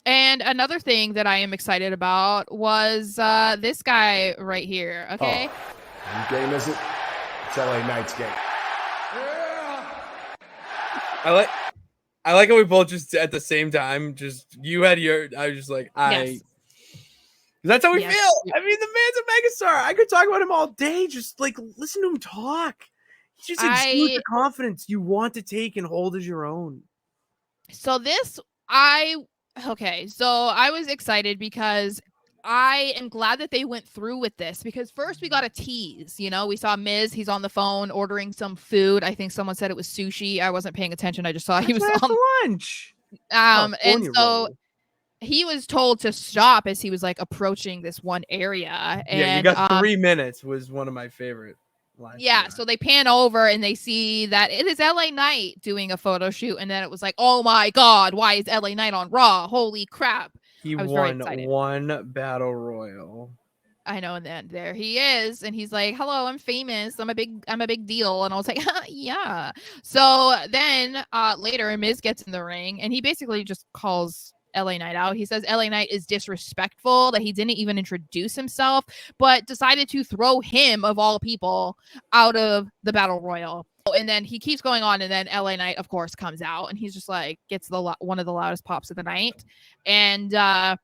And another thing that I am excited about was this guy right here. Okay. Oh, whose game is it? It's LA Knight's game. I like I like how we both just at the same time just you had your I was just like Yes. that's how we Yes. feel. I mean, the man's a megastar. I could talk about him all day. Just like listen to him talk. He just exudes the confidence you want to take and hold as your own. So this I okay, so I was excited because I am glad that they went through with this because first we got a tease, we saw Miz, he's on the phone ordering some food. I think someone said it was sushi. I wasn't paying attention. I just saw he was on lunch. and California so roll. he was told to stop as he was like approaching this one area. And yeah, you got 3 minutes was one of my favorite lines. Yeah, so they pan over and they see that it is LA Knight doing a photo shoot, and then it was like, oh my god, why is LA Knight on Raw? Holy crap. He I was very won excited. one battle royal. I know, and then there he is, and he's like, hello, I'm famous, I'm a big deal. And I was like, yeah. So then later Miz gets in the ring and he basically just calls LA Knight out. He says LA Knight is disrespectful, that he didn't even introduce himself, but decided to throw him, of all people, out of the battle royal. And then he keeps going on, and then LA Knight, of course, comes out, and he's just like gets one of the loudest pops of the night, and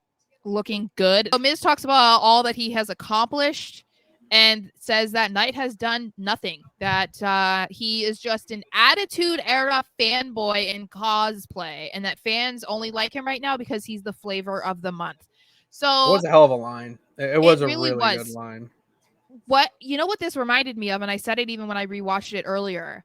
looking good. So Miz talks about all that he has accomplished and says that Knight has done nothing, that he is just an attitude era fanboy in cosplay, and that fans only like him right now because he's the flavor of the month. So it was a hell of a line. It was a really good line. What this reminded me of, and I said it even when I rewatched it earlier,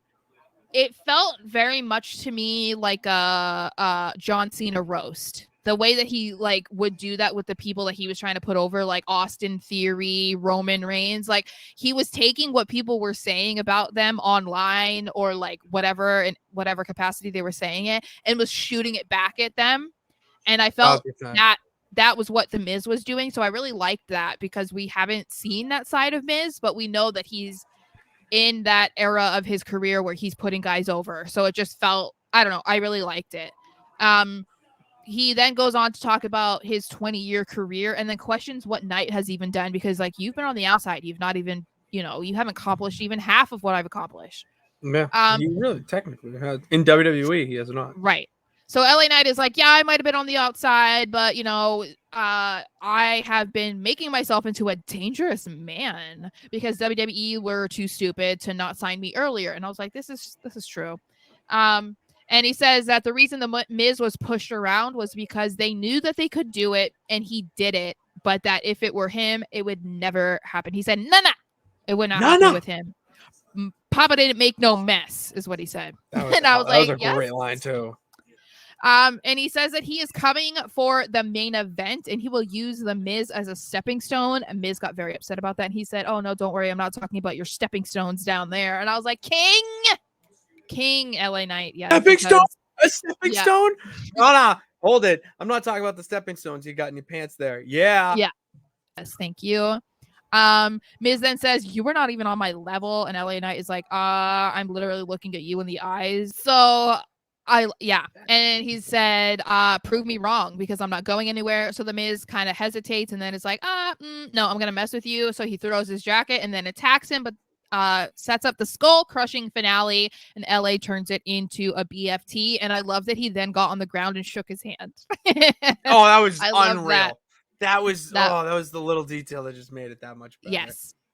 it felt very much to me like a John Cena roast. The way that he like would do that with the people that he was trying to put over, like Austin Theory, Roman Reigns, like he was taking what people were saying about them online or like whatever, in whatever capacity they were saying it, and was shooting it back at them. And I felt that was what the Miz was doing. So I really liked that because we haven't seen that side of Miz, but we know that he's in that era of his career where he's putting guys over. So it just felt, I don't know, I really liked it. He then goes on to talk about his 20-year career and then questions what Knight has even done, because like you've been on the outside, you've not even, you haven't accomplished even half of what I've accomplished. Yeah, he really technically has. In WWE, he has not. Right. So LA Knight is like, yeah, I might have been on the outside, but I have been making myself into a dangerous man because WWE were too stupid to not sign me earlier. And I was like, this is true. And he says that the reason the Miz was pushed around was because they knew that they could do it and he did it, but that if it were him, it would never happen. He said, nah, it would not happen with him. Papa didn't make no mess, is what he said. And I was like, that was a great line too. And he says that he is coming for the main event and he will use the Miz as a stepping stone. And Miz got very upset about that. And he said, oh no, don't worry, I'm not talking about your stepping stones down there. And I was like, King LA Knight. Yeah. A stepping stone? No, hold it. I'm not talking about the stepping stones you got in your pants there. Yeah. Yes, thank you. Miz then says, you were not even on my level. And LA Knight is like, I'm literally looking at you in the eyes. So and he said, prove me wrong because I'm not going anywhere. So the Miz kind of hesitates and then it's like, no, I'm gonna mess with you. So he throws his jacket and then attacks him, but sets up the skull crushing finale, and LA turns it into a BFT. And I love that he then got on the ground and shook his hand. Oh, that was unreal. That was the little detail that just made it that much better. Yes.